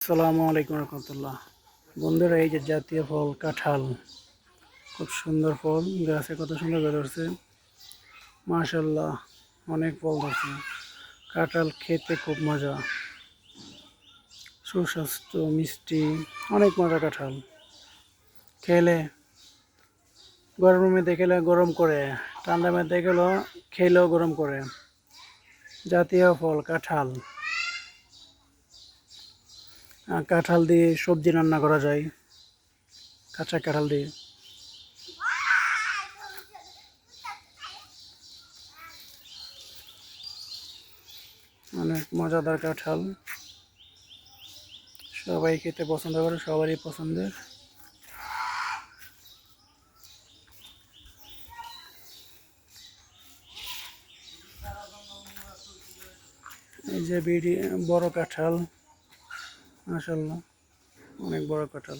আসসালামু আলাইকুম রহমতুল্লাহ। বন্ধুরা, এই যে জাতীয় ফল কাঁঠাল, খুব সুন্দর ফল, গাছে কত সুন্দর বের ধরছে। মাশাল্লাহ, অনেক ফল ধরছে। কাঁঠাল খেতে খুব মজা, সুস্বাস্থ্য, মিষ্টি, অনেক মজা। কাঁঠাল খেলে গরমের মধ্যে খেলে গরম করে, ঠান্ডার মধ্যে খেলেও গরম করে। জাতীয় ফল কাঁঠাল। কাঁঠাল দিয়ে সবজি রান্না করা যায়, কাঁচা কাঁঠাল দিয়ে। অনেক মজাদার কাঁঠাল, সবাই খেতে পছন্দ করে, সবারই পছন্দের। এই যে বড় কাঁঠাল, মাশাআল্লাহ, অনেক বড় কাঁঠাল।